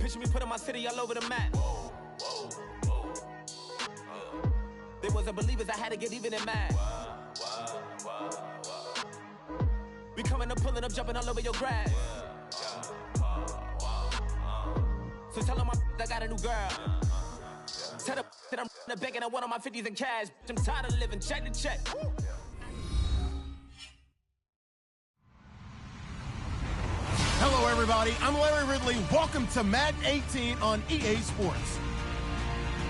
Picture me putting my city all over the map. They wasn't believers, I had to get even in mad. We coming up, pulling up, jumping all over your grass. So tell them I got a new girl. Tell them that I'm begging on one of my 50s in cash. I'm tired of living check to check. Hello, everybody. I'm Larry Ridley. Welcome to Madden 18 on EA Sports.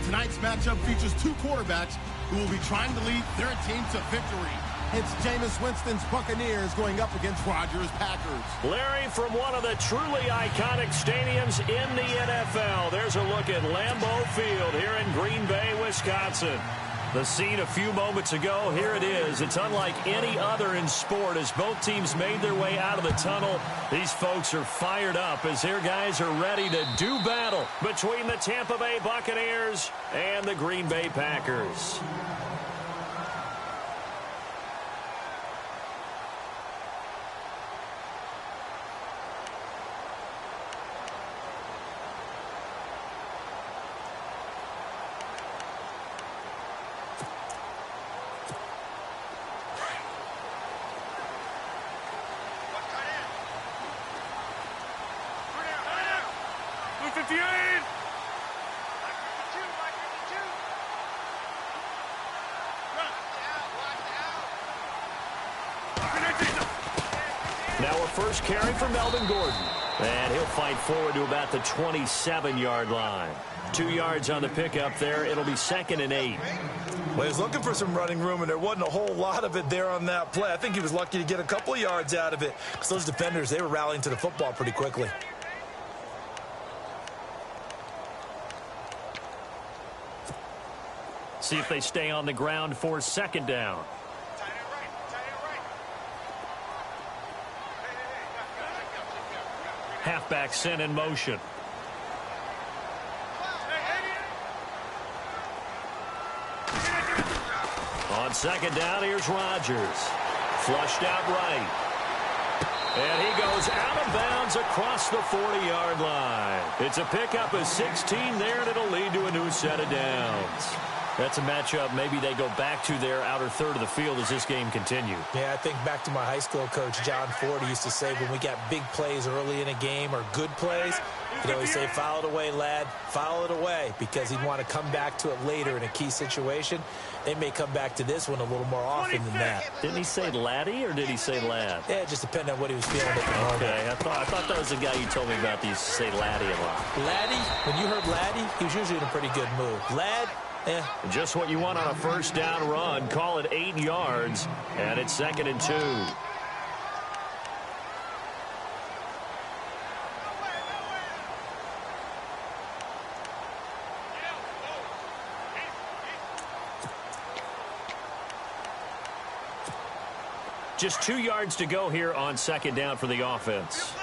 Tonight's matchup features two quarterbacks who will be trying to lead their team to victory. It's Jameis Winston's Buccaneers going up against Rodgers' Packers. Larry, from one of the truly iconic stadiums in the NFL, there's a look at Lambeau Field here in Green Bay, Wisconsin. The scene a few moments ago, here it is. It's unlike any other in sport as both teams made their way out of the tunnel. These folks are fired up as their guys are ready to do battle between the Tampa Bay Buccaneers and the Green Bay Packers. Now a first carry for Melvin Gordon. And he'll fight forward to about the 27-yard line. 2 yards on the pickup there. It'll be 2nd and 8. Well, he was looking for some running room, and there wasn't a whole lot of it there on that play. I think he was lucky to get a couple of yards out of it because those defenders, they were rallying to the football pretty quickly. See if they stay on the ground for 2nd down. Halfback sent in motion. On 2nd down, here's Rodgers. Flushed out right. And he goes out of bounds across the 40-yard line. It's a pickup of 16 there, and it'll lead to a new set of downs. That's a matchup maybe they go back to their outer third of the field as this game continues. Yeah, I think back to my high school coach, John Ford, used to say when we got big plays early in a game or good plays, he'd always say, foul it away, lad, foul it away, because he'd want to come back to it later in a key situation. They may come back to this one a little more often than that. Didn't he say laddie or did he say lad? Yeah, it just depended on what he was feeling at the moment. Okay, I thought that was the guy you told me about. He used to say laddie a lot. Laddie, when you heard laddie, he was usually in a pretty good mood. Lad, just what you want on a first down run. Call it 8 yards, and it's 2nd and 2. Just 2 yards to go here on 2nd down for the offense.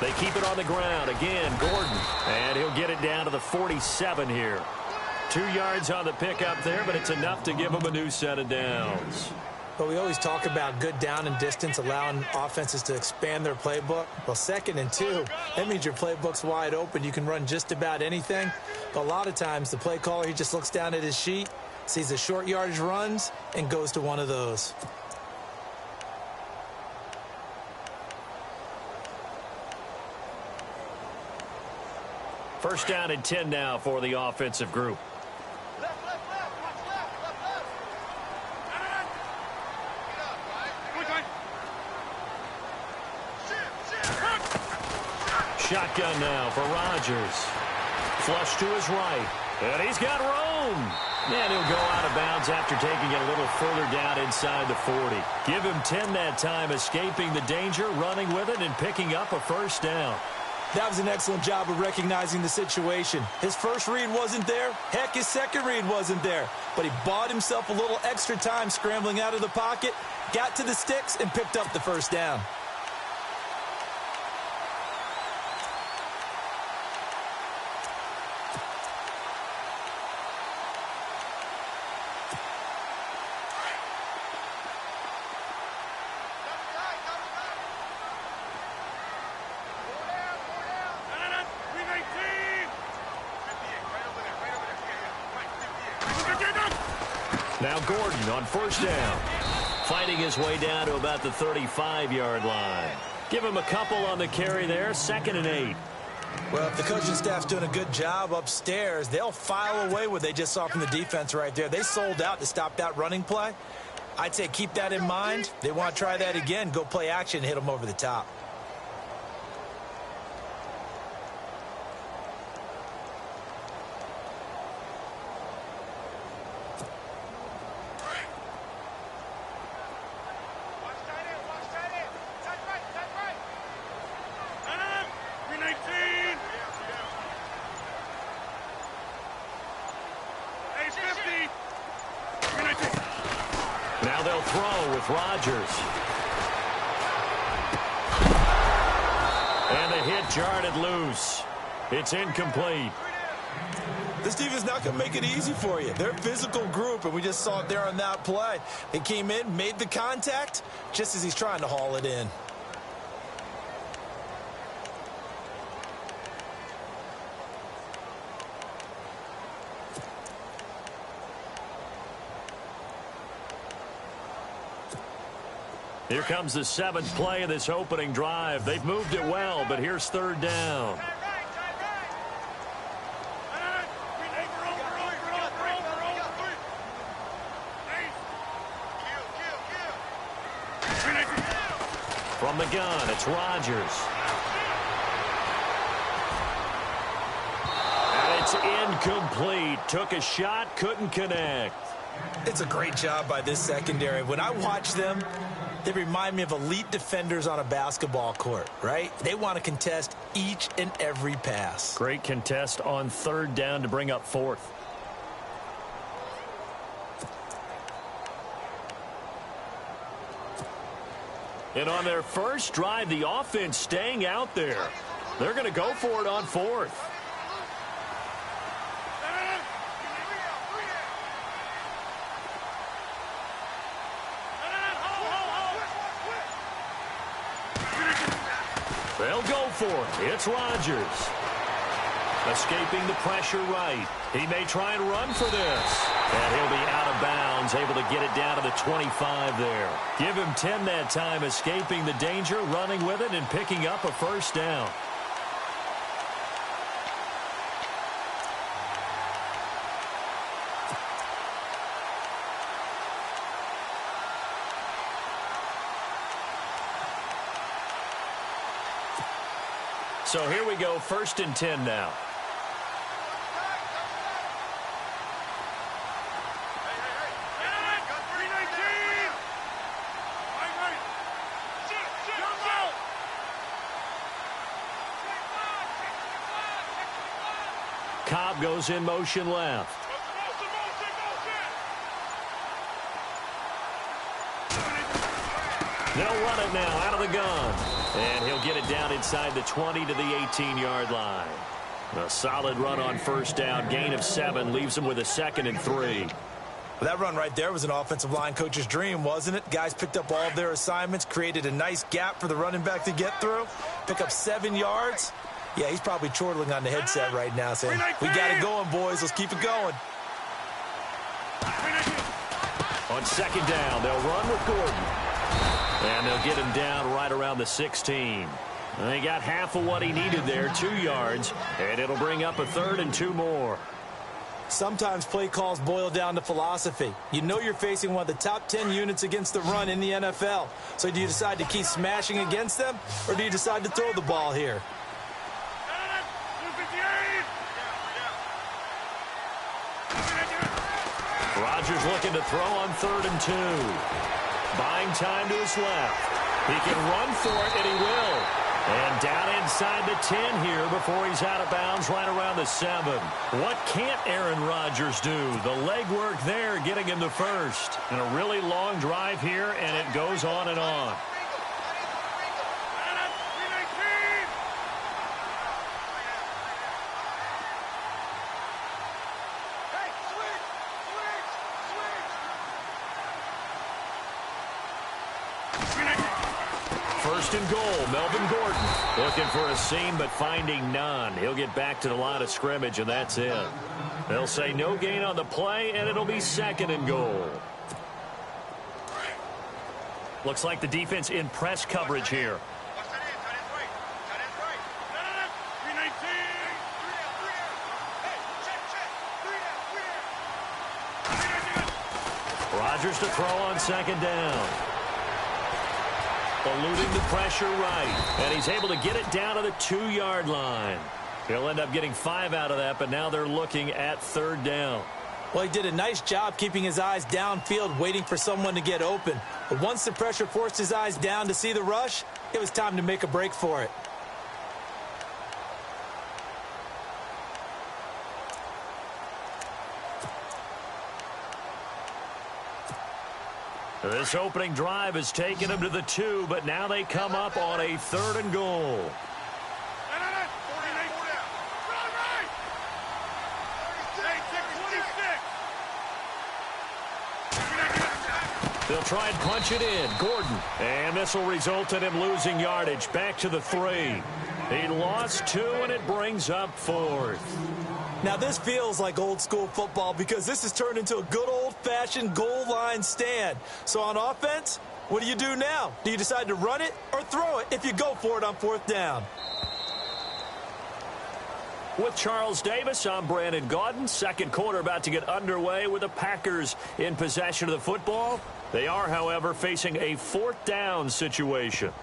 They keep it on the ground. Again, Gordon. And he'll get it down to the 47 here. 2 yards on the pickup there, but it's enough to give him a new set of downs. But we always talk about good down and distance, allowing offenses to expand their playbook. Well, 2nd and 2, that means your playbook's wide open. You can run just about anything. But a lot of times, the play caller, he just looks down at his sheet, sees the short yardage runs, and goes to one of those. First down and 10 now for the offensive group. Shotgun now for Rodgers. Flush to his right. And he's got room. And he'll go out of bounds after taking it a little further down inside the 40. Give him 10 that time, escaping the danger, running with it, and picking up a first down. That was an excellent job of recognizing the situation. His first read wasn't there. Heck, his second read wasn't there. But he bought himself a little extra time scrambling out of the pocket, got to the sticks, and picked up the first down. Now Gordon on first down. Fighting his way down to about the 35-yard line. Give him a couple on the carry there, 2nd and 8. Well, if the coaching staff's doing a good job upstairs, they'll file away what they just saw from the defense right there. They sold out to stop that running play. I'd say keep that in mind. They want to try that again, go play action, hit them over the top. Now they'll throw with Rodgers. And the hit jarred it loose. It's incomplete. This defense is not going to make it easy for you. They're a physical group, and we just saw it there on that play. They came in, made the contact, just as he's trying to haul it in. Here comes the 7th play of this opening drive. They've moved it well, but here's 3rd down. From the gun, it's Rodgers. And it's incomplete. Took a shot, couldn't connect. It's a great job by this secondary. When I watch them, they remind me of elite defenders on a basketball court, right? They want to contest each and every pass. Great contest on 3rd down to bring up 4th. And on their first drive, the offense staying out there. They're going to go for it on 4th. They'll go for it. It's Rodgers. Escaping the pressure right. He may try and run for this. And he'll be out of bounds, able to get it down to the 25 there. Give him 10 that time, escaping the danger, running with it, and picking up a 1st down. So here we go, 1st and 10 now. Cobb goes in motion left. They'll run it now out of the gun. And he'll get it down inside the 20 to the 18-yard line. A solid run on 1st down. Gain of 7 leaves him with a 2nd and 3. Well, that run right there was an offensive line coach's dream, wasn't it? Guys picked up all of their assignments, created a nice gap for the running back to get through, pick up 7 yards. Yeah, he's probably chortling on the headset right now saying, we got it going, boys. Let's keep it going. On 2nd down, they'll run with Gordon. And they'll get him down right around the 16. They got half of what he needed there, 2 yards, and it'll bring up a 3rd and 2 more. Sometimes play calls boil down to philosophy. You know you're facing one of the top 10 units against the run in the NFL. So do you decide to keep smashing against them, or do you decide to throw the ball here? Rodgers looking to throw on 3rd and 2. Buying time to his left. He can run for it, and he will. And down inside the 10 here before he's out of bounds right around the 7. What can't Aaron Rodgers do? The legwork there getting him the 1st. And a really long drive here, and it goes on and on. First and goal, Melvin Gordon. Looking for a seam, but finding none. He'll get back to the line of scrimmage, and that's it. They'll say no gain on the play, and it'll be 2nd and goal. Looks like the defense in press coverage here. Rodgers to throw on 2nd down. Eluding the pressure right. And he's able to get it down to the 2-yard line. He'll end up getting 5 out of that, but now they're looking at 3rd down. Well, he did a nice job keeping his eyes downfield, waiting for someone to get open. But once the pressure forced his eyes down to see the rush, it was time to make a break for it. This opening drive has taken them to the 2, but now they come up on a 3rd and goal. They'll try and punch it in. Gordon. And this will result in him losing yardage. Back to the 3. He lost 2, and it brings up 4th. Now, this feels like old-school football because this has turned into a good old-fashioned goal line stand. So on offense, what do you do now? Do you decide to run it or throw it if you go for it on 4th down? With Charles Davis, I'm Brandon Gaudin. 2nd quarter about to get underway with the Packers in possession of the football. They are, however, facing a 4th down situation.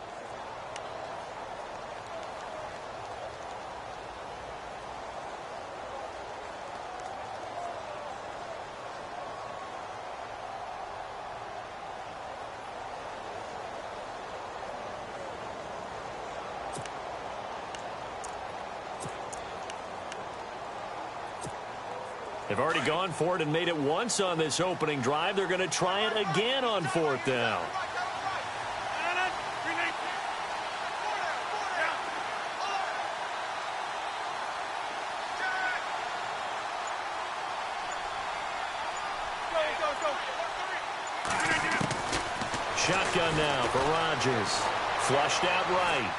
They've already gone for it and made it once on this opening drive. They're going to try it again on 4th down. Shotgun now for Rodgers. Flushed out right.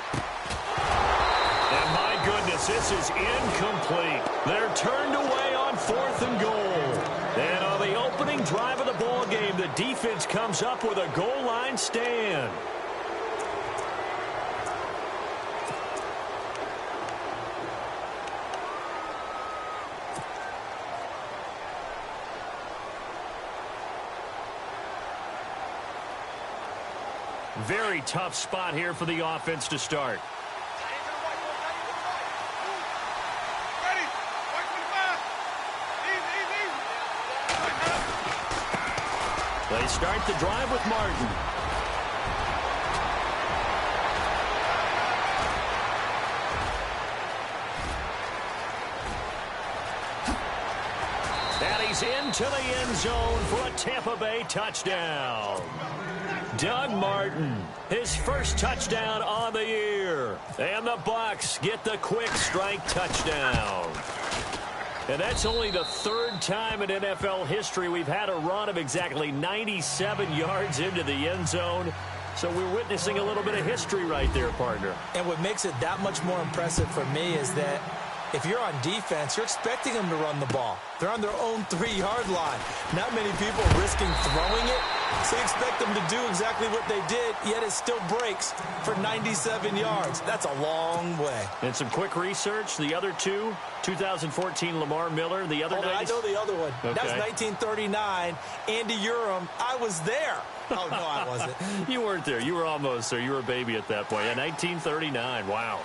And my goodness, this is incomplete. They're turned away on 4th and goal. And on the opening drive of the ball game, the defense comes up with a goal line stand. Very tough spot here for the offense to start. They start the drive with Martin. And he's into the end zone for a Tampa Bay touchdown. Doug Martin, his first touchdown on the year. And the Bucs get the quick strike touchdown. And that's only the 3rd time in NFL history we've had a run of exactly 97 yards into the end zone. So we're witnessing a little bit of history right there, partner. And what makes it that much more impressive for me is that if you're on defense, you're expecting them to run the ball. They're on their own 3-yard line. Not many people are risking throwing it, so you expect them to do exactly what they did, yet it still breaks for 97 yards. That's a long way. And some quick research. The other two, 2014 Lamar Miller. The other I know the other one. Okay. That was 1939. Andy Urim. I was there. Oh, no, I wasn't. You weren't there. You were almost there. You were a baby at that point. Yeah, 1939. Wow.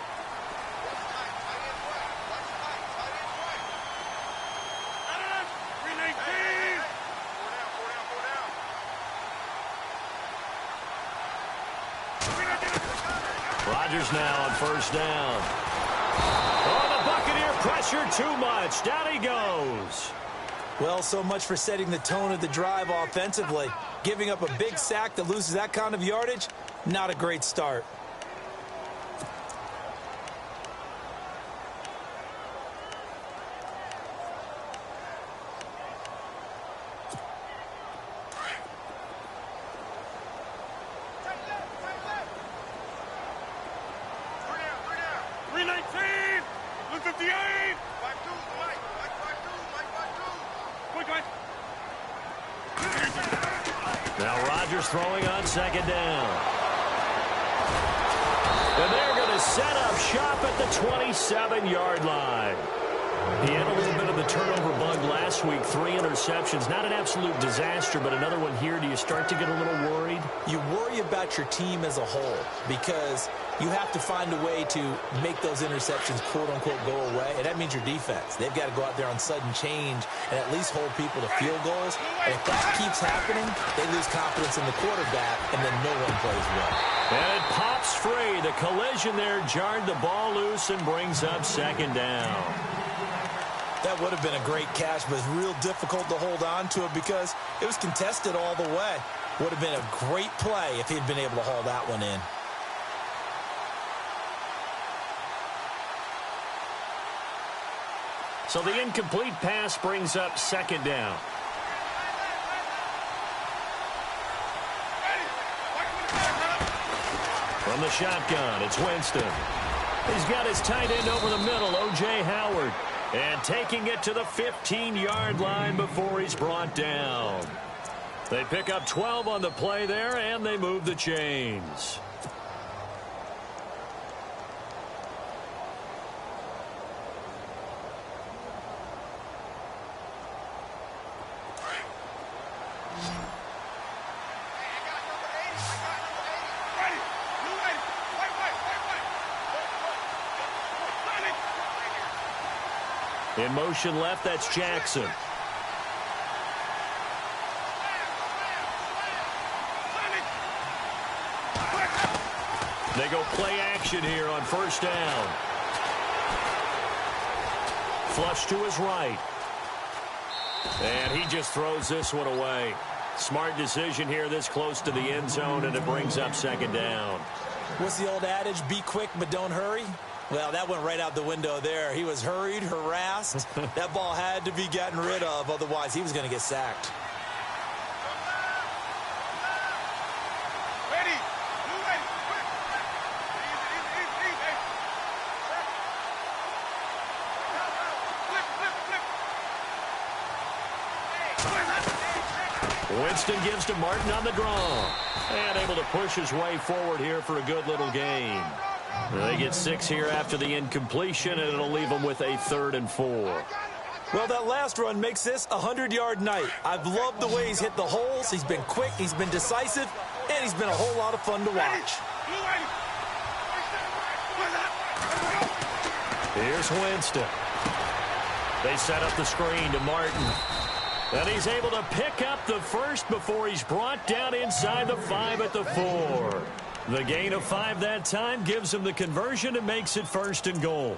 Rodgers now on 1st down. Oh, the Buccaneer pressure too much. Down he goes. Well, so much for setting the tone of the drive offensively. Giving up a big sack that loses that kind of yardage, not a great start. Chargers throwing on second down. And they're going to set up shop at the 27-yard line. He had a little bit of the turnover bug last week, 3 interceptions. Not an absolute disaster, but another one here. Do you start to get a little worried? You worry about your team as a whole because you have to find a way to make those interceptions, quote-unquote, go away. And that means your defense. They've got to go out there on sudden change and at least hold people to field goals. And if that keeps happening, they lose confidence in the quarterback, and then no one plays well. And it pops free. The collision there jarred the ball loose and brings up second down. That would have been a great catch, but it's real difficult to hold on to it because it was contested all the way. Would have been a great play if he'd been able to haul that one in. So the incomplete pass brings up second down. From the shotgun, it's Winston. He's got his tight end over the middle, O.J. Howard. And taking it to the 15-yard line before he's brought down. They pick up 12 on the play there, and they move the chains. In motion left, that's Jackson. They go play action here on first down. Flush to his right. And he just throws this one away. Smart decision here this close to the end zone, and it brings up second down. What's the old adage? Be quick, but don't hurry. Well, that went right out the window there. He was hurried, harassed. That ball had to be gotten rid of, otherwise he was going to get sacked. Winston gives to Martin on the draw. And able to push his way forward here for a good little gain. They get 6 here after the incompletion, and it'll leave them with a 3rd and 4. Well, that last run makes this a 100-yard night. I've loved the way he's hit the holes. He's been quick, he's been decisive, and he's been a whole lot of fun to watch. Here's Winston. They set up the screen to Martin. And he's able to pick up the first before he's brought down inside the 5 at the 4. The gain of 5 that time gives him the conversion and makes it 1st and goal.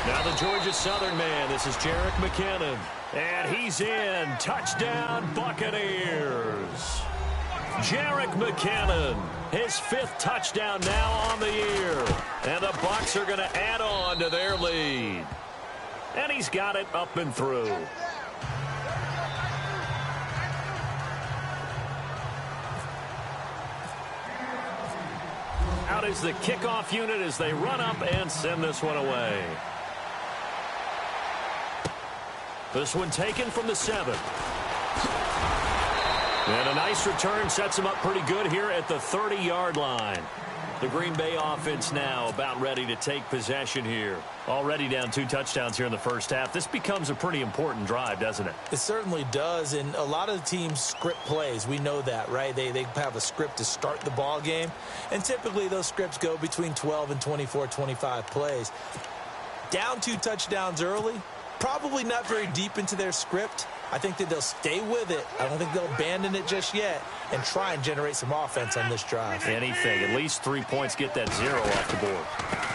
Now the Georgia Southern man, this is Jerick McKinnon. And he's in. Touchdown, Buccaneers. Jerick McKinnon, his 5th touchdown now on the year. And the Bucs are going to add on to their lead. And he's got it up and through. Out is the kickoff unit as they run up and send this one away. This one taken from the 7. And a nice return sets him up pretty good here at the 30-yard line. The Green Bay offense now about ready to take possession here. Already down 2 touchdowns here in the first half. This becomes a pretty important drive, doesn't it? It certainly does, and a lot of the teams script plays. We know that, right? They have a script to start the ball game, and typically those scripts go between 12 and 24, 25 plays. Down 2 touchdowns early, probably not very deep into their script. I think that they'll stay with it. I don't think they'll abandon it just yet and try and generate some offense on this drive. Anything. At least 3 points, get that 0 off the board.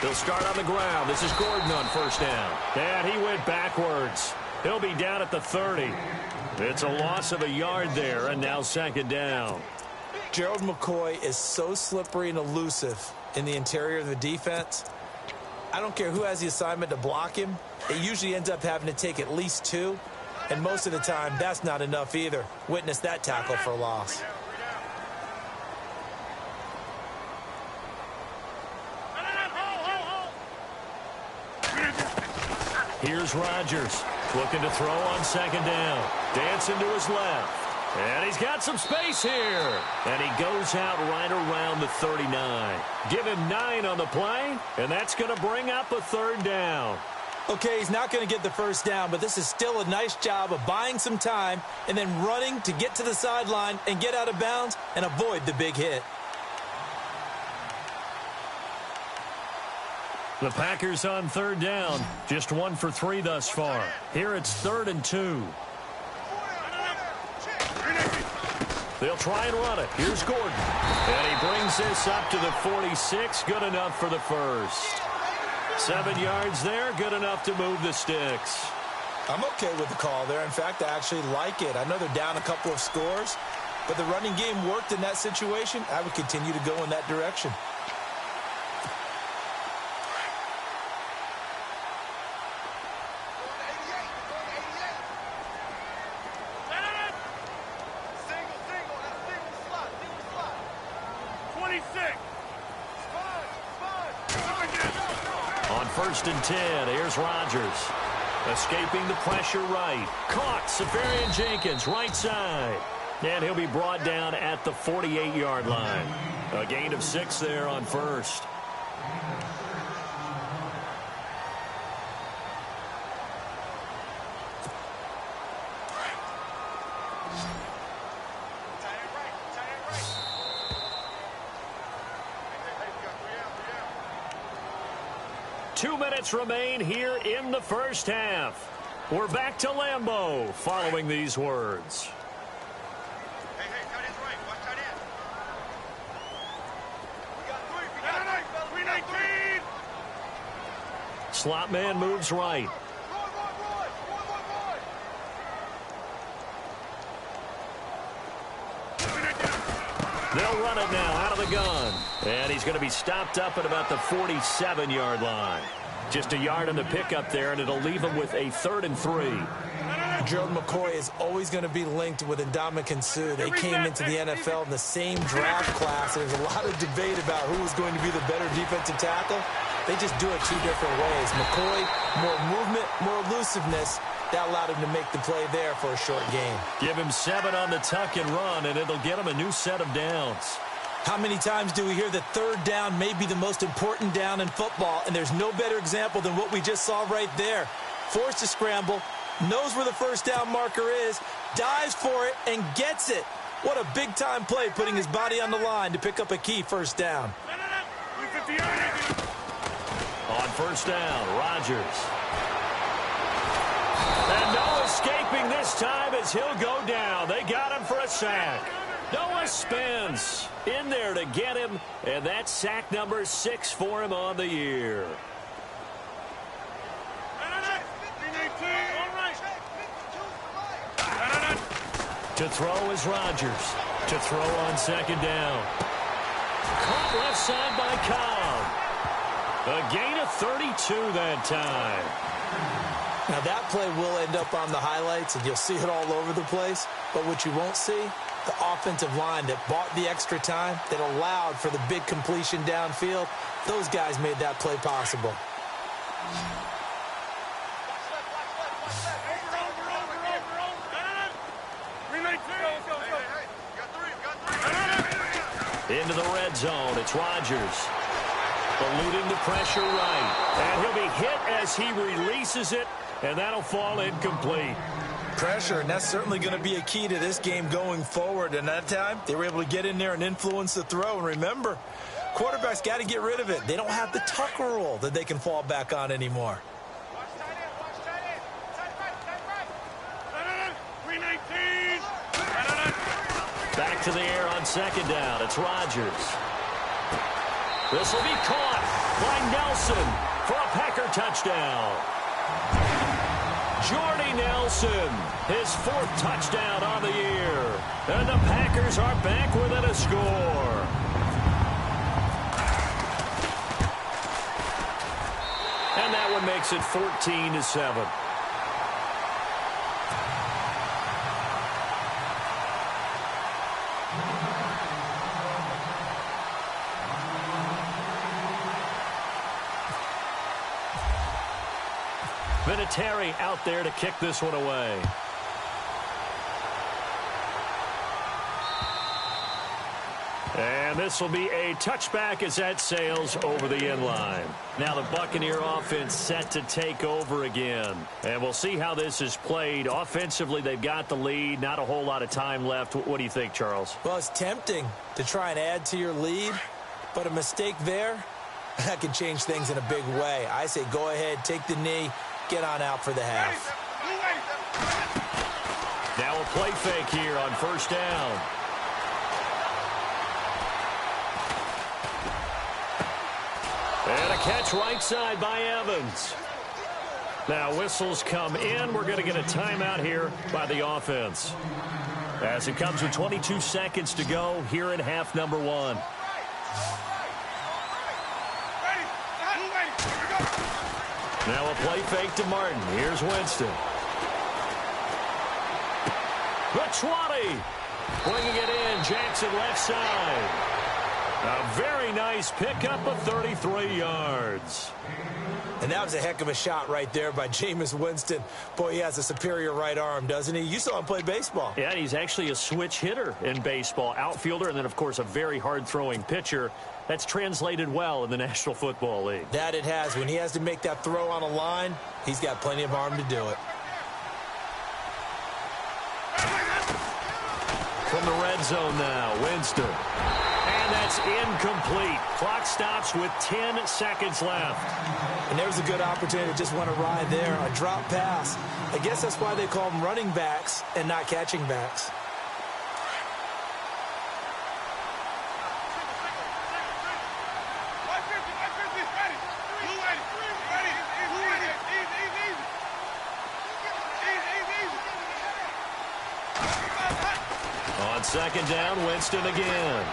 They'll start on the ground. This is Gordon on first down. And he went backwards. He'll be down at the 30. It's a loss of a yard there, and now second down. Gerald McCoy is so slippery and elusive in the interior of the defense. I don't care who has the assignment to block him. it usually ends up having to take at least 2, and most of the time, that's not enough either. Witness that tackle for a loss. Here's Rodgers, looking to throw on second down. Dancing to his left. And he's got some space here. And he goes out right around the 39. Give him 9 on the play, and that's going to bring up a 3rd down. Okay, he's not going to get the first down, but this is still a nice job of buying some time and then running to get to the sideline and get out of bounds and avoid the big hit. The Packers on 3rd down. Just 1 for 3 thus far. Here it's 3rd and 2. They'll try and run it. Here's Gordon. And he brings this up to the 46. Good enough for the first. 7 yards there. Good enough to move the sticks. I'm okay with the call there. In fact, I actually like it. I know they're down a couple of scores, but the running game worked in that situation. I would continue to go in that direction. On 1st and 10, here's Rodgers. Escaping the pressure right. Caught. Safarian Jenkins, right side. And he'll be brought down at the 48-yard line. A gain of 6 there on 1st. Two minutes remain here in the first half. We're back to Lambeau following these words. Slot man moves right. They'll run it now out of the gun. And he's going to be stopped up at about the 47-yard line. Just a yard on the pickup there, and it'll leave him with a 3rd and 3. Gerald McCoy is always going to be linked with Ndamukong Suh. They came into the NFL in the same draft class. There's a lot of debate about who was going to be the better defensive tackle. They just do it 2 different ways. McCoy, more movement, more elusiveness. That allowed him to make the play there for a short gain. Give him 7 on the tuck and run, and it'll get him a new set of downs. How many times do we hear that 3rd down may be the most important down in football, and there's no better example than what we just saw right there. Forced to scramble, knows where the first down marker is, dives for it, and gets it. What a big-time play, putting his body on the line to pick up a key first down. On 1st down, Rodgers. And no escaping this time as he'll go down. They got him for a sack. Noah spins in there to get him, and that's sack number 6 for him on the year. To throw is Rodgers. To throw on 2nd down. Caught left side by Cobb. A gain of 32 that time. Now that play will end up on the highlights, and you'll see it all over the place. But what you won't see, the offensive line that bought the extra time, that allowed for the big completion downfield, those guys made that play possible. Into the red zone, it's Rodgers. Eluding the pressure right. And he'll be hit as he releases it, and that'll fall incomplete. Pressure, and that's certainly going to be a key to this game going forward. And that time, they were able to get in there and influence the throw. And remember, quarterbacks got to get rid of it. They don't have the tuck rule that they can fall back on anymore. Back to the air on 2nd down. It's Rodgers. This will be caught by Nelson for a Packer touchdown. Jordy Nelson, his 4th touchdown on the year. And the Packers are back within a score. And that one makes makes it 14-7. Vinatieri out there to kick this one away. And this will be a touchback as that sails over the end line. Now the Buccaneer offense set to take over again. And we'll see how this is played. Offensively, they've got the lead. Not a whole lot of time left. What do you think, Charles? Well, it's tempting to try and add to your lead, but a mistake there, that can change things in a big way. I say go ahead, take the knee, get on out for the half. Now a play fake here on first down. And a catch right side by Evans. Now whistles come in. We're going to get a timeout here by the offense, as it comes with 22 seconds to go here in half number one. Now a play fake to Martin. Here's Winston. The 20. Bringing it in. Jackson left side. A very nice pickup of 33 yards. And that was a heck of a shot right there by Jameis Winston. Boy, he has a superior right arm, doesn't he? You saw him play baseball. Yeah, he's actually a switch hitter in baseball. Outfielder, and then, of course, a very hard-throwing pitcher. That's translated well in the National Football League. That it has. When he has to make that throw on a line, he's got plenty of arm to do it. From the red zone now, Winston. And that's incomplete. Clock stops with 10 seconds left. And there's a good opportunity to just want to ride there. A drop pass. I guess that's why they call them running backs and not catching backs. On second down, Winston again.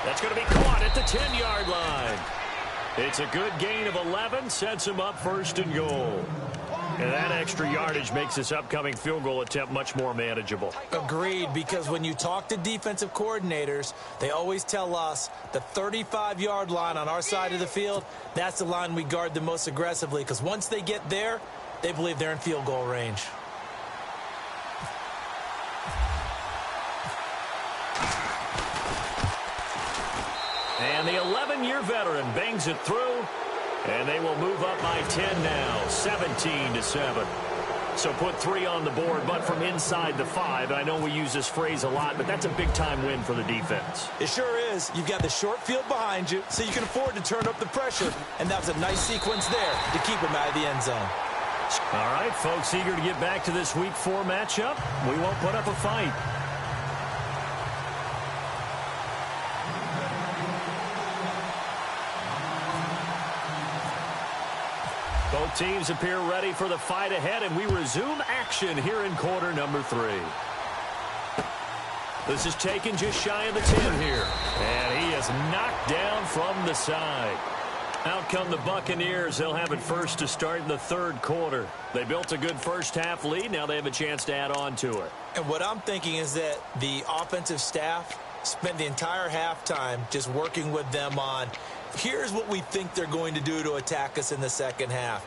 That's going to be caught at the 10-yard line. It's a good gain of 11, sets him up first and goal. And that extra yardage makes this upcoming field goal attempt much more manageable. Agreed, because when you talk to defensive coordinators, they always tell us the 35-yard line on our side of the field, that's the line we guard the most aggressively, because once they get there, they believe they're in field goal range. And the 11-year veteran bangs it through, and they will move up by 10 now, 17-7. So put 3 on the board, but from inside the 5. I know we use this phrase a lot, but that's a big-time win for the defense. It sure is. You've got the short field behind you, so you can afford to turn up the pressure, and that was a nice sequence there to keep him out of the end zone. All right, folks, eager to get back to this Week 4 matchup. We won't put up a fight. Both teams appear ready for the fight ahead, and we resume action here in quarter number 3. This is taken just shy of the 10 here, and he is knocked down from the side. Out come the Buccaneers. They'll have it first to start in the third quarter. They built a good first-half lead. Now they have a chance to add on to it. And what I'm thinking is that the offensive staff spent the entire halftime just working with them on, here's what we think they're going to do to attack us in the second half.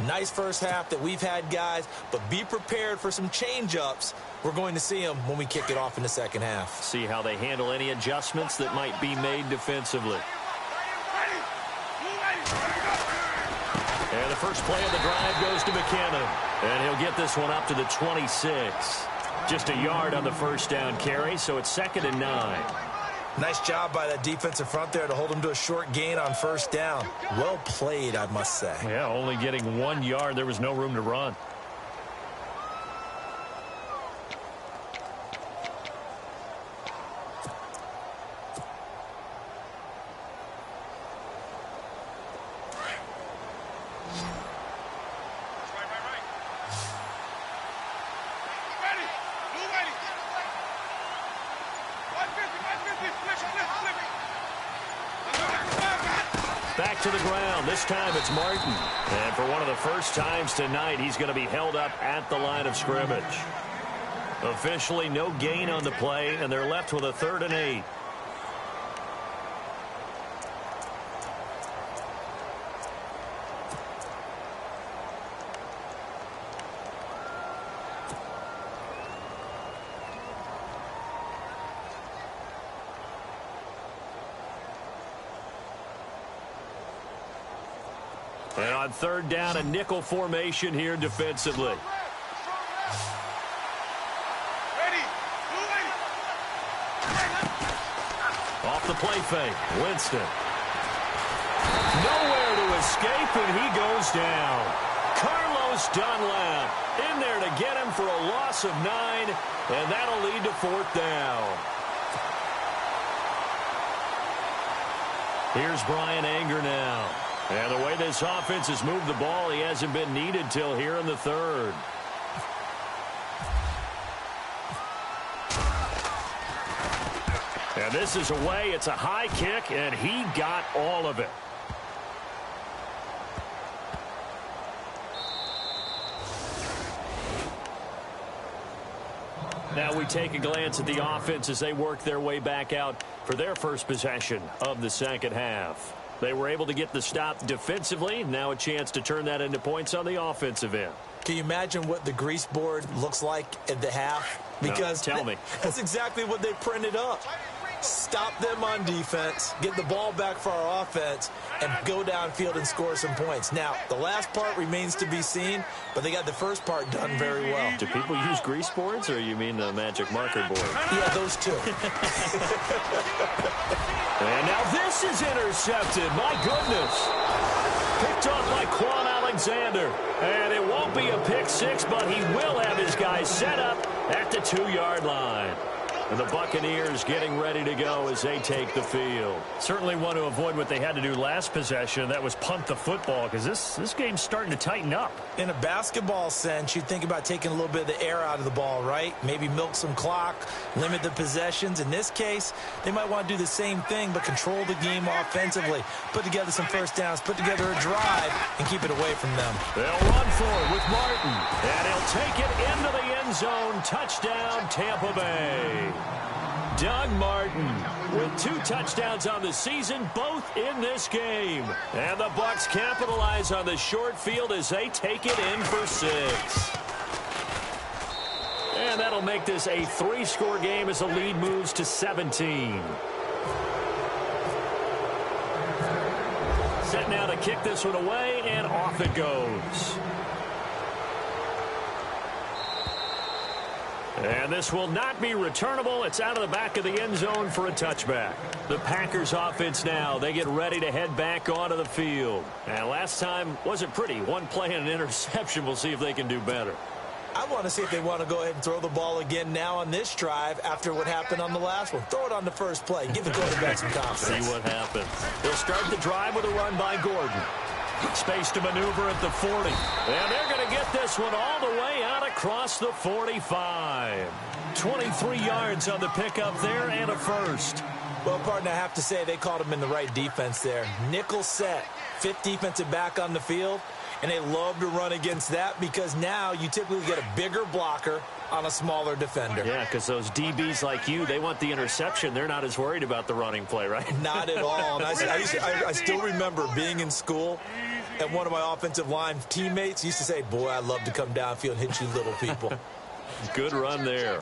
Nice first half that we've had, guys, but be prepared for some change-ups. We're going to see them when we kick it off in the second half. See how they handle any adjustments that might be made defensively. And the first play of the drive goes to McKinnon. And he'll get this one up to the 26. Just a yard on the first down carry, so it's 2nd and 9. Nice job by that defensive front there to hold him to a short gain on first down. Well played, I must say. Yeah, only getting 1 yard. There was no room to run. Back to the ground. This time it's Martin. And for one of the first times tonight, he's going to be held up at the line of scrimmage. Officially, no gain on the play, and they're left with a 3rd and 8. And on 3rd down, a nickel formation here defensively. Off the play fake, Winston. Nowhere to escape, and he goes down. Carlos Dunlap in there to get him for a loss of 9, and that'll lead to 4th down. Here's Brian Anger now. And the way this offense has moved the ball, he hasn't been needed till here in the 3rd. And this is away. It's a high kick, and he got all of it. Now we take a glance at the offense as they work their way back out for their first possession of the second half. They were able to get the stop defensively. Now a chance to turn that into points on the offensive end. Can you imagine what the grease board looks like at the half? Because no, tell me. That's exactly what they printed up. Stop them on defense, get the ball back for our offense, and go downfield and score some points. Now, the last part remains to be seen, but they got the first part done very well. Do people use grease boards, or you mean the magic marker board? Yeah, those two. And now this is intercepted. My goodness. Picked off by Quan Alexander. And it won't be a pick 6, but he will have his guys set up at the 2-yard line. And the Buccaneers getting ready to go as they take the field. Certainly want to avoid what they had to do last possession. That was punt the football, because this game's starting to tighten up. In a basketball sense, you think about taking a little bit of the air out of the ball, right? Maybe milk some clock, limit the possessions. In this case, they might want to do the same thing, but control the game offensively. Put together some first downs, put together a drive, and keep it away from them. They'll run for it with Martin. And he'll take it into the end zone. Touchdown, Tampa Bay. Doug Martin with 2 touchdowns on the season, both in this game. And the Bucs capitalize on the short field as they take it in for 6. And that'll make this a 3-score game as the lead moves to 17. Set now to kick this one away, and off it goes. And this will not be returnable. It's out of the back of the end zone for a touchback. The Packers offense now, they get ready to head back onto the field. And last time wasn't pretty. 1 play and an interception. We'll see if they can do better. I want to see if they want to go ahead and throw the ball again now on this drive after what happened on the last one. Throw it on the first play. Give the quarterback some confidence. See what happens. They'll start the drive with a run by Gordon. Space to maneuver at the 40. And they're going to get this one all the way out across the 45. 23 yards on the pickup there and a first. Well, partner, I have to say they called him in the right defense there. Nickel set, 5th defensive back on the field. And they love to run against that because now you typically get a bigger blocker on a smaller defender. Yeah, because those DBs like you, they want the interception. They're not as worried about the running play, right? Not at all. And I still remember being in school, and one of my offensive line teammates used to say, boy, I'd love to come downfield and hit you little people. Good run there.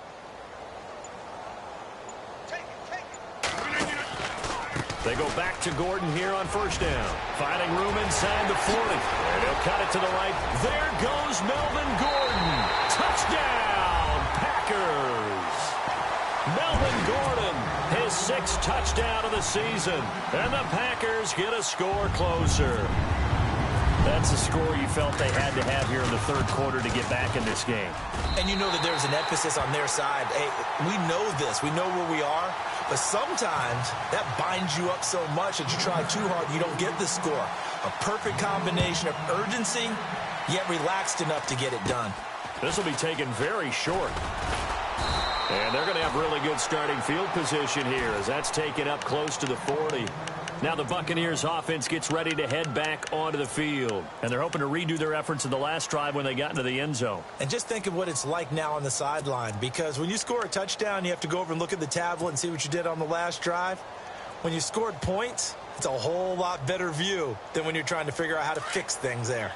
They go back to Gordon here on first down. Finding room inside the 40. And he'll cut it to the right. There goes Melvin Gordon. Touchdown, Packers. Melvin Gordon, his 6th touchdown of the season. And the Packers get a score closer. That's a score you felt they had to have here in the 3rd quarter to get back in this game. And you know that there's an emphasis on their side. Hey, we know this. We know where we are. But sometimes that binds you up so much that you try too hard, you don't get the score. A perfect combination of urgency, yet relaxed enough to get it done. This will be taken very short. And they're going to have really good starting field position here as that's taken up close to the 40. Now the Buccaneers offense gets ready to head back onto the field. And they're hoping to redo their efforts in the last drive when they got into the end zone. And just think of what it's like now on the sideline, because when you score a touchdown, you have to go over and look at the tablet and see what you did on the last drive. When you scored points, it's a whole lot better view than when you're trying to figure out how to fix things there.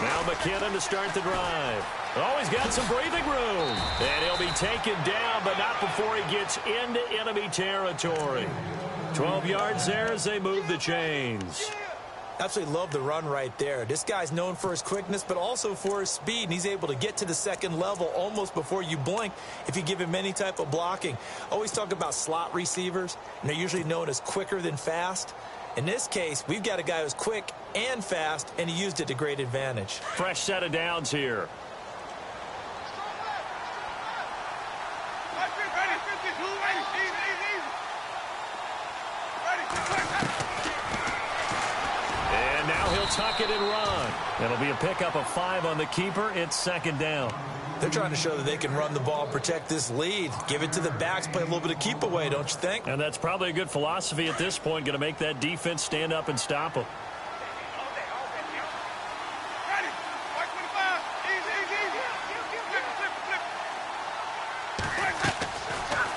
Now McKinnon to start the drive. Oh, he's got some breathing room. And he'll be taken down, but not before he gets into enemy territory. 12 yards there as they move the chains. Absolutely love the run right there. This guy's known for his quickness, but also for his speed, and he's able to get to the second level almost before you blink if you give him any type of blocking. Always talk about slot receivers, and they're usually known as quicker than fast. In this case, we've got a guy who's quick and fast, and he used it to great advantage. Fresh set of downs here. And now he'll tuck it and run. It'll be a pickup of 5 on the keeper. It's second down. They're trying to show that they can run the ball and protect this lead. Give it to the backs, play a little bit of keep away, don't you think? And that's probably a good philosophy at this point, going to make that defense stand up and stop them.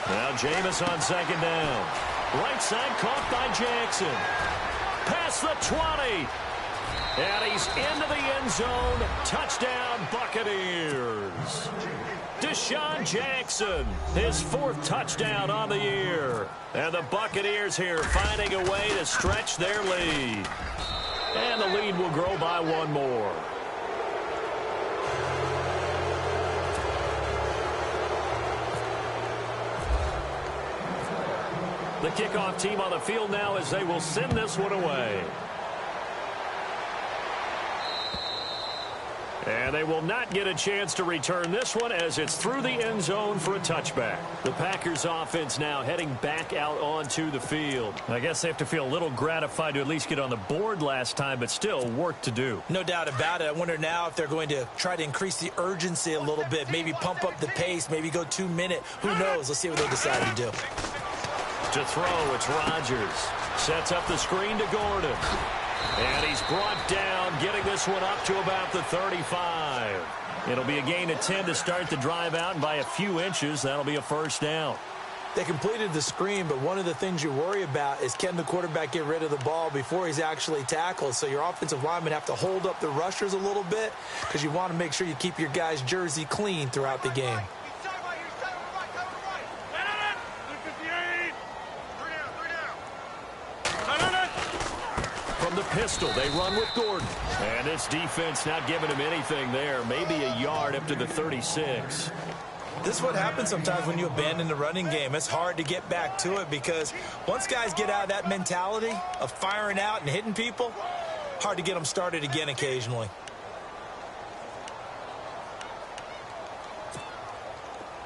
Now Jameis on second down. Right side caught by Jackson. Past the 20. And he's into the end zone. Touchdown, Buccaneers. Deshaun Jackson, his 4th touchdown on the year. And the Buccaneers here finding a way to stretch their lead. And the lead will grow by 1 more. The kickoff team on the field now as they will send this one away. And they will not get a chance to return this one as it's through the end zone for a touchback. The Packers offense now heading back out onto the field. I guess they have to feel a little gratified to at least get on the board last time, but still work to do. No doubt about it. I wonder now if they're going to try to increase the urgency a little bit, maybe pump up the pace, maybe go 2-minute. Who knows? Let's see what they decide to do. To throw, it's Rodgers. Sets up the screen to Gordon. And he's brought down, getting this one up to about the 35. It'll be a gain of 10 to start the drive out, and by a few inches, that'll be a first down. They completed the screen, but one of the things you worry about is can the quarterback get rid of the ball before he's actually tackled? So your offensive linemen have to hold up the rushers a little bit because you want to make sure you keep your guys' jersey clean throughout the game. From the pistol, they run with Gordon. And this defense not giving him anything there. Maybe a yard up to the 36. This is what happens sometimes when you abandon the running game. It's hard to get back to it because once guys get out of that mentality of firing out and hitting people, hard to get them started again occasionally.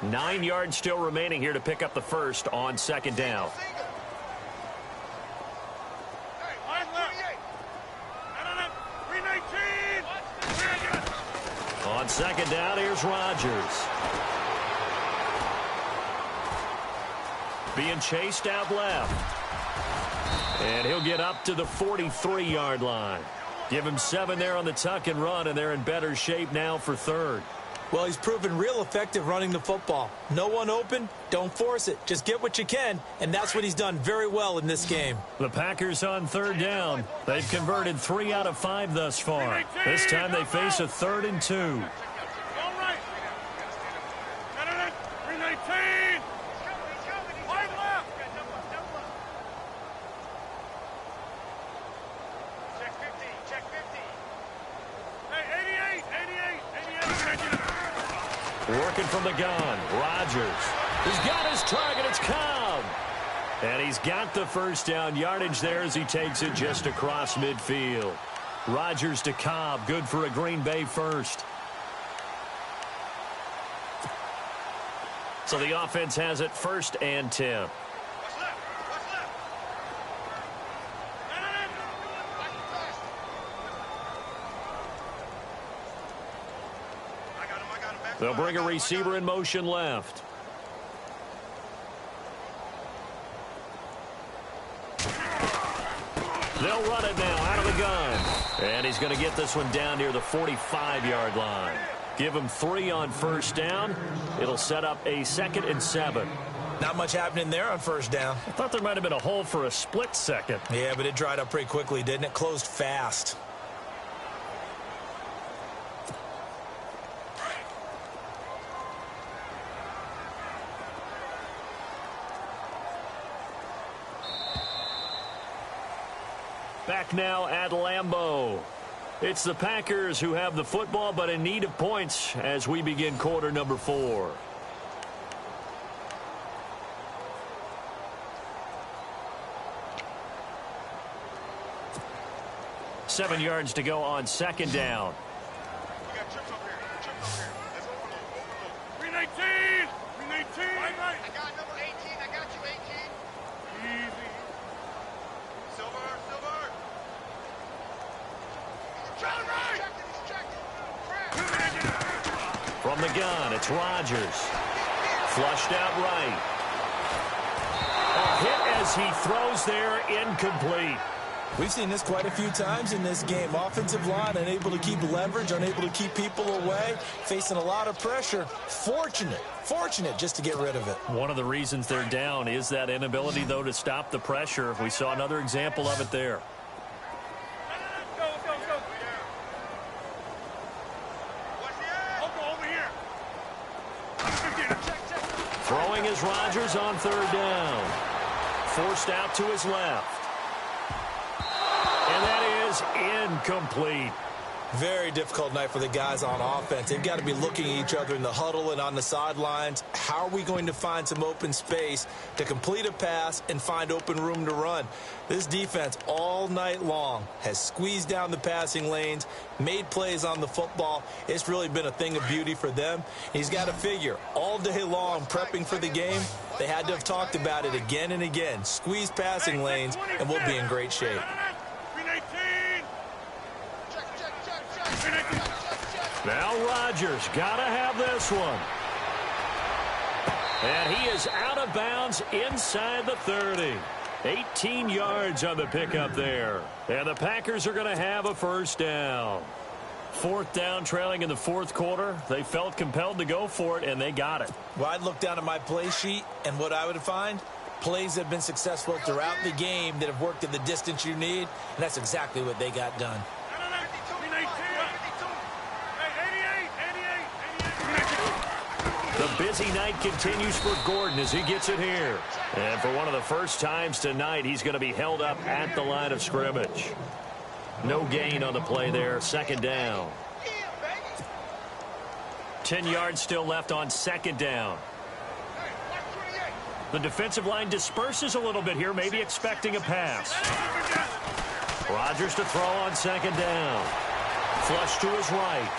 Nine yards still remaining here to pick up the first on second down. On second down, here's Rodgers. Being chased out left. And he'll get up to the 43-yard line. Give him 7 there on the tuck and run, and they're in better shape now for third. Well, he's proven real effective running the football. No one open, don't force it. Just get what you can, and that's what he's done very well in this game. The Packers on third down. They've converted 3 out of 5 thus far. This time they face a 3rd and 2. Working from the gun, Rodgers. He's got his target, it's Cobb. And he's got the first down yardage there as he takes it just across midfield. Rodgers to Cobb, good for a Green Bay first. So the offense has it 1st and 10. They'll bring a receiver in motion left. They'll run it now out of the gun. And he's going to get this one down near the 45-yard line. Give him 3 on first down. It'll set up a 2nd and 7. Not much happening there on first down. I thought there might have been a hole for a split second. Yeah, but it dried up pretty quickly, didn't it? Closed fast. Back now at Lambeau. It's the Packers who have the football, but in need of points as we begin quarter number 4. Seven yards to go on second down. We got trips up here. Trips up here. Let's overload. Green 18. Green 18. Right. I got number 18. I got you, 18. Easy. Silver. From the gun, it's Rodgers. Flushed out right. A hit as he throws there, incomplete. We've seen this quite a few times in this game. Offensive line unable to keep leverage, unable to keep people away, facing a lot of pressure. Fortunate just to get rid of it. One of the reasons they're down is that inability, though, to stop the pressure. We saw another example of it there. Throwing is Rodgers on third down. Forced out to his left. And that is incomplete. Very difficult night for the guys on offense. They've got to be looking at each other in the huddle and on the sidelines. How are we going to find some open space to complete a pass and find open room to run? This defense all night long has squeezed down the passing lanes, made plays on the football. It's really been a thing of beauty for them. He's got to figure all day long prepping for the game. They had to have talked about it again and again. Squeeze passing lanes and we'll be in great shape. Now Rodgers got to have this one. And he is out of bounds inside the 30. 18 yards on the pickup there. And the Packers are going to have a first down. Fourth down, trailing in the fourth quarter. They felt compelled to go for it, and they got it. Well, I'd look down at my play sheet, and what I would find, plays that have been successful throughout the game that have worked at the distance you need, and that's exactly what they got done. The busy night continues for Gordon as he gets it here. And for one of the first times tonight, he's going to be held up at the line of scrimmage. No gain on the play there, second down. 10 yards still left on second down. The defensive line disperses a little bit here, maybe expecting a pass. Rodgers to throw on second down. Flush to his right.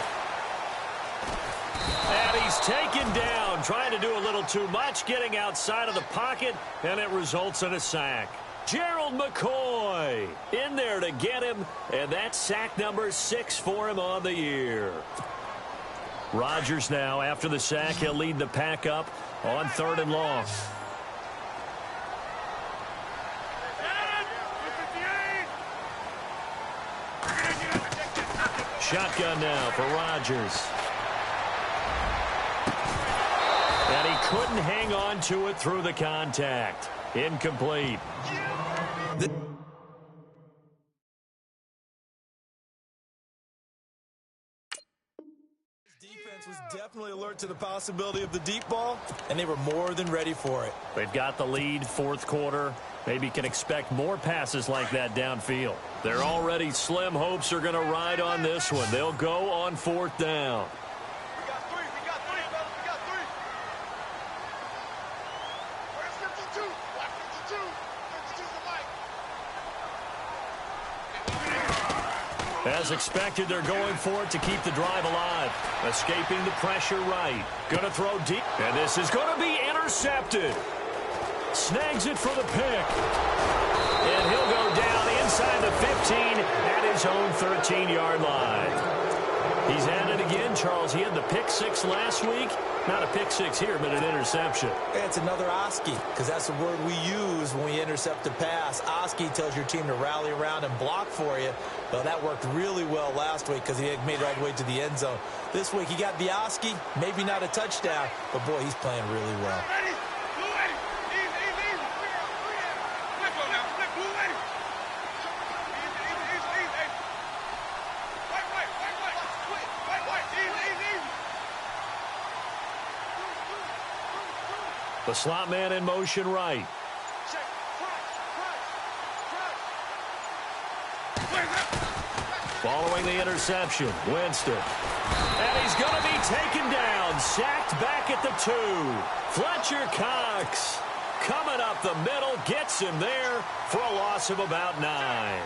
And he's taken down, trying to do a little too much, getting outside of the pocket, and it results in a sack. Gerald McCoy in there to get him, and that's sack number 6 for him on the year. Rodgers now, after the sack, he'll lead the pack up on third and long. Shotgun now for Rodgers. And he couldn't hang on to it through the contact. Incomplete. Defense was definitely alert to the possibility of the deep ball, and they were more than ready for it. They've got the lead, fourth quarter. Maybe can expect more passes like that downfield. Their already slim hopes are going to ride on this one. They'll go on fourth down. As expected, they're going for it to keep the drive alive. Escaping the pressure right. Going to throw deep. And this is going to be intercepted. Snags it for the pick. And he'll go down inside the 15 at his own 13-yard line. He's at it again, Charles. He had the pick six last week. Not a pick six here, but an interception. It's another Oski, because that's the word we use when we intercept a pass. Oski tells your team to rally around and block for you. Well, that worked really well last week because he had made it all the way to the end zone. This week he got the Oski, maybe not a touchdown, but boy, he's playing really well. Ready? Blue ready. Easy. Flip on now. Flip blue ready. Easy. White. Easy. The slot man in motion right. Check. Following the interception, Winston. And he's going to be taken down, sacked back at the 2. Fletcher Cox coming up the middle, gets him there for a loss of about 9.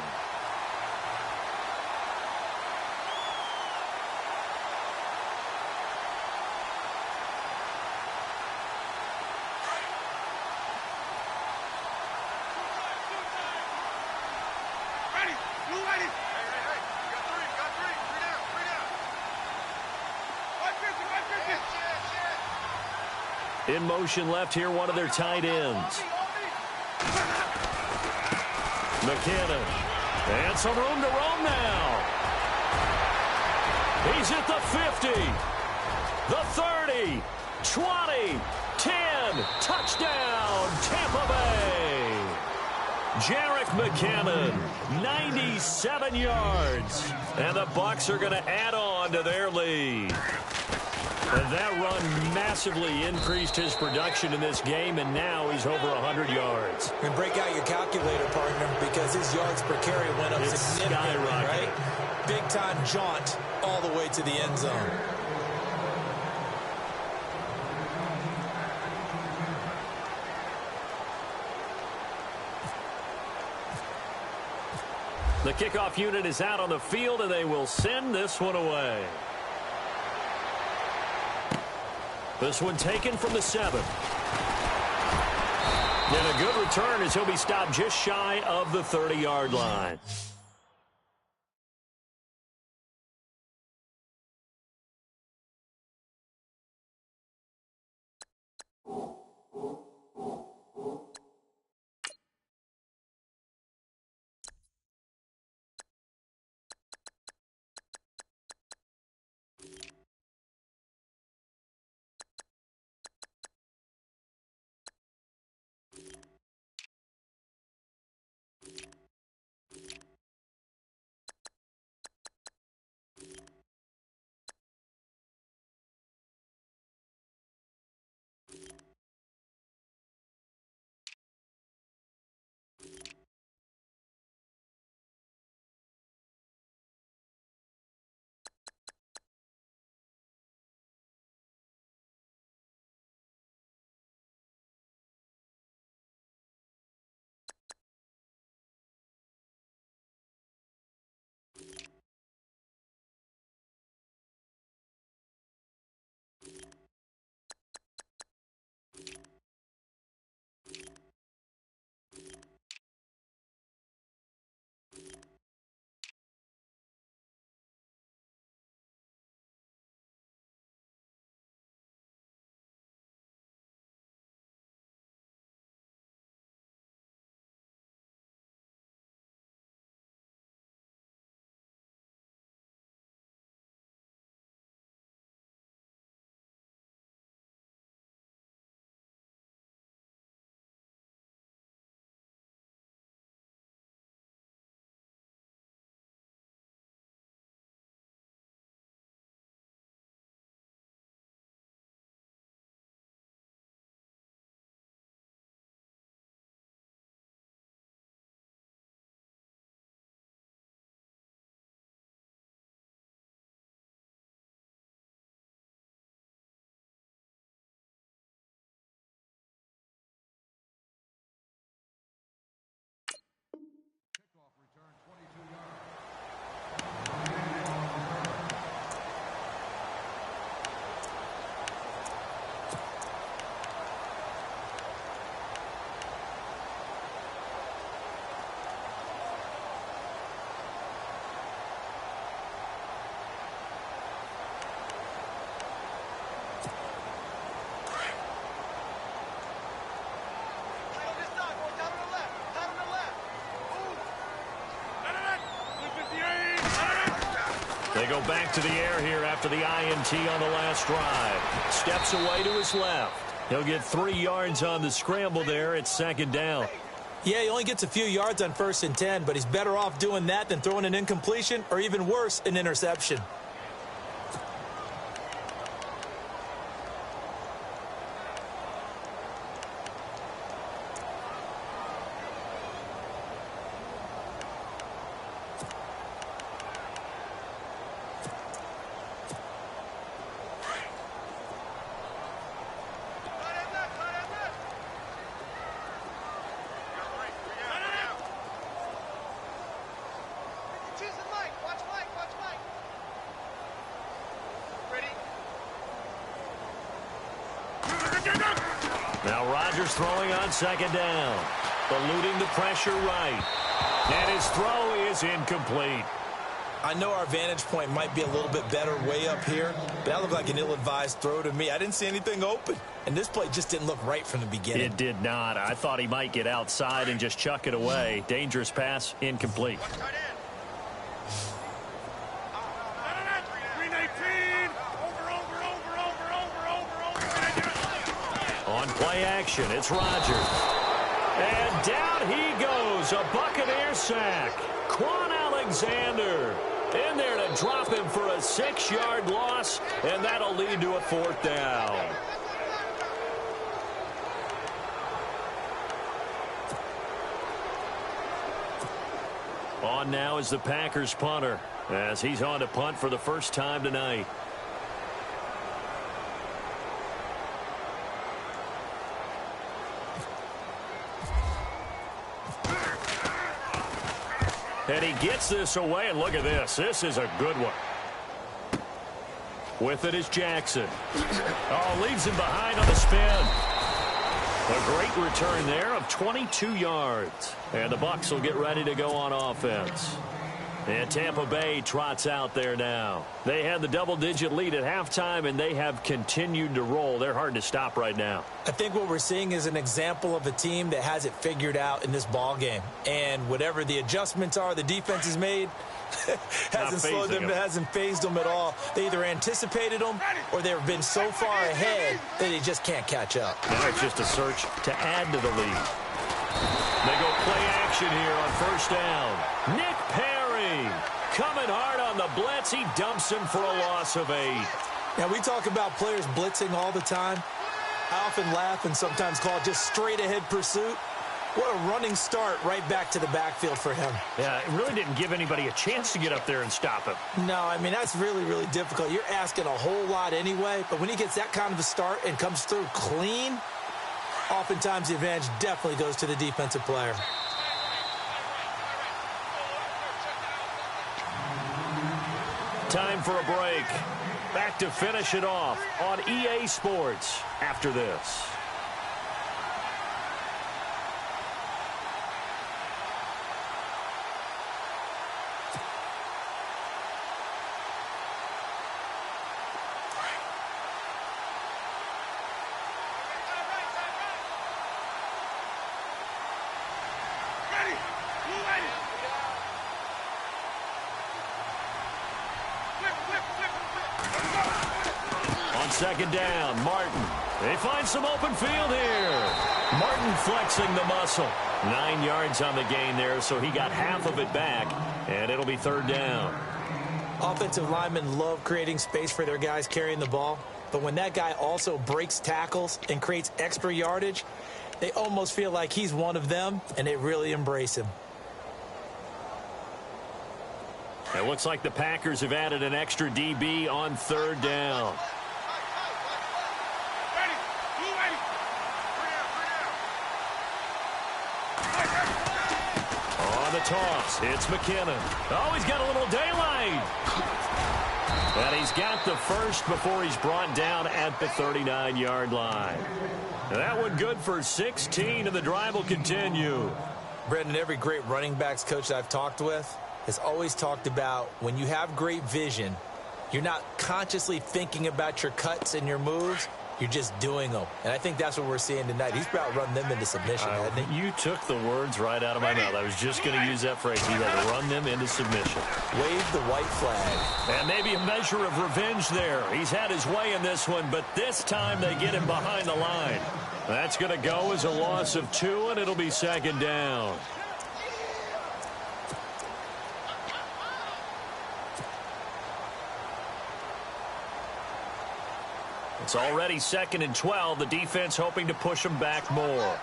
Ready. Blue ready. Hey. You got three. Three down. 550. In motion left here, one of their tight ends. McKinnon. And some room to roam now. He's at the 50. The 30. 20. 10. Touchdown, Tampa Bay. Jerick McKinnon, 97 yards. And the Bucs are going to add on to their lead. And that run massively increased his production in this game, and now he's over 100 yards. And break out your calculator, partner, because his yards per carry went up It's significantly, skyrocketed. right? Big-time jaunt all the way to the end zone. The kickoff unit is out on the field, and they will send this one away. This one taken from the 7. And a good return as he'll be stopped just shy of the 30-yard line. They go back to the air here after the INT on the last drive. Steps away to his left. He'll get 3 yards on the scramble there. It's second down. Yeah, he only gets a few yards on 1st and 10, but he's better off doing that than throwing an incompletion or even worse, an interception. Now Rodgers throwing on second down. Eluding the pressure right. And his throw is incomplete. I know our vantage point might be a little bit better way up here, but that looked like an ill-advised throw to me. I didn't see anything open, and this play just didn't look right from the beginning. It did not. I thought he might get outside and just chuck it away. Dangerous pass, incomplete. On play action, it's Rodgers. And down he goes, a Buccaneer sack. Quan Alexander in there to drop him for a 6-yard loss, and that'll lead to a 4th down. On now is the Packers punter, as he's on to punt for the first time tonight. And he gets this away, and look at this. This is a good one. With it is Jackson. Oh, leaves him behind on the spin. A great return there of 22 yards. And the Bucs will get ready to go on offense. And Tampa Bay trots out there now. They had the double-digit lead at halftime, and they have continued to roll. They're hard to stop right now. I think what we're seeing is an example of a team that has it figured out in this ball game. And whatever the adjustments are the defense has made hasn't slowed them, hasn't phased them at all. They either anticipated them or they've been so far ahead that they just can't catch up. Now it's just a search to add to the lead. They go play action here on 1st down. Nick Perry coming hard on the blitz. He dumps him for a loss of 8. Now, we talk about players blitzing all the time. I often laugh and sometimes call it just straight-ahead pursuit. What a running start right back to the backfield for him. Yeah, it really didn't give anybody a chance to get up there and stop him. No, I mean, that's really, really difficult. You're asking a whole lot anyway, but when he gets that kind of a start and comes through clean, oftentimes the advantage definitely goes to the defensive player. Time for a break. Back to finish it off on EA Sports after this. Second down, Martin. They find some open field here. Martin flexing the muscle. 9 yards on the gain there, so he got half of it back, and it'll be 3rd down. Offensive linemen love creating space for their guys carrying the ball, but when that guy also breaks tackles and creates extra yardage, they almost feel like he's one of them, and they really embrace him. It looks like the Packers have added an extra DB on 3rd down. Toss. It's McKinnon. Oh, he's got a little daylight. And he's got the first before he's brought down at the 39-yard line. That one good for 16, and the drive will continue. Brendan, every great running backs coach that I've talked with has always talked about when you have great vision, you're not consciously thinking about your cuts and your moves. You're just doing them. And I think that's what we're seeing tonight. He's about to run them into submission, hasn't he? You took the words right out of my mouth. I was just going to use that phrase. He had to run them into submission. Wave the white flag. And maybe a measure of revenge there. He's had his way in this one, but this time they get him behind the line. That's going to go as a loss of 2, and it'll be second down. It's already 2nd and 12. The defense hoping to push them back more.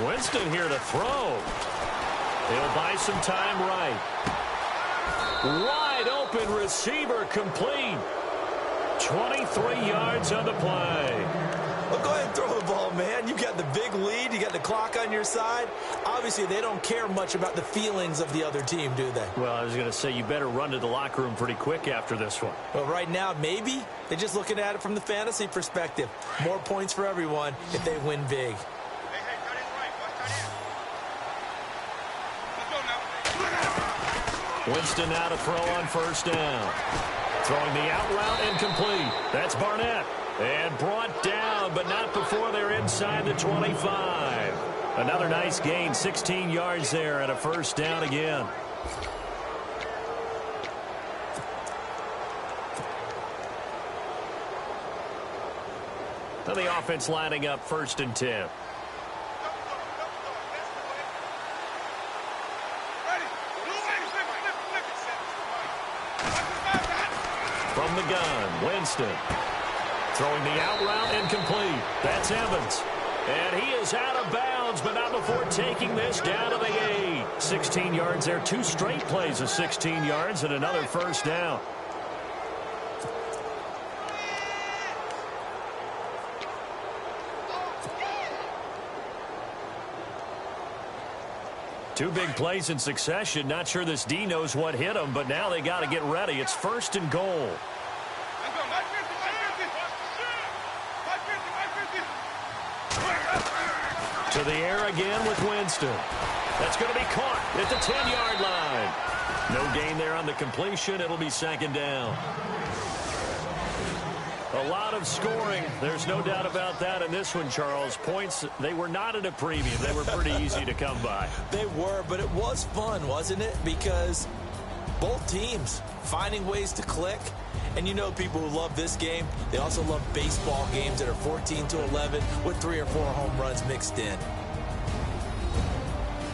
Winston here to throw. He'll buy some time right. Wide open receiver complete. 23 yards on the play. Well, go ahead and throw the ball, man. You got the big lead. You got the clock on your side. Obviously, they don't care much about the feelings of the other team, do they? Well, I was going to say you better run to the locker room pretty quick after this one. Well, right now, maybe. They're just looking at it from the fantasy perspective. More points for everyone if they win big. Winston now to throw on first down. Throwing the out route incomplete. That's Barnett. And brought down, but not before they're inside the 25. Another nice gain, 16 yards there, and a first down again. Now the offense lining up 1st and 10. From the gun, Winston. Throwing the out route incomplete. That's Evans. And he is out of bounds, but not before taking this down to the 8. 16 yards there. 2 straight plays of 16 yards and another first down. Two big plays in succession. Not sure this D knows what hit him, but now they got to get ready. It's 1st and goal. To the air again with Winston. That's going to be caught at the 10-yard line. No gain there on the completion. It'll be 2nd down. A lot of scoring. There's no doubt about that in this one, Charles. Points, they were not at a premium. They were pretty easy to come by. They were, but it was fun, wasn't it? Because both teams finding ways to click. And you know people who love this game, they also love baseball games that are 14-11 with 3 or 4 home runs mixed in.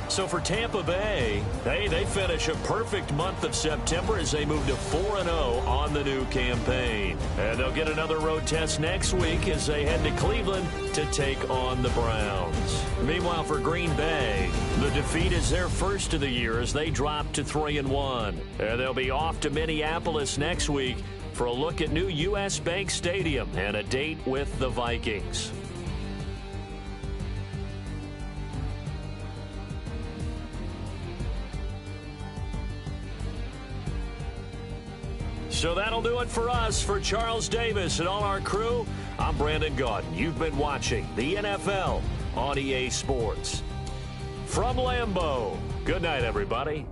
So for Tampa Bay, they finish a perfect month of September as they move to 4-0 on the new campaign. And they'll get another road test next week as they head to Cleveland to take on the Browns. Meanwhile, for Green Bay, the defeat is their first of the year as they drop to 3-1. And they'll be off to Minneapolis next week for a look at new U.S. Bank Stadium and a date with the Vikings. So that'll do it for us. For Charles Davis and all our crew, I'm Brandon Gaudin. You've been watching the NFL on EA Sports. From Lambeau, good night, everybody.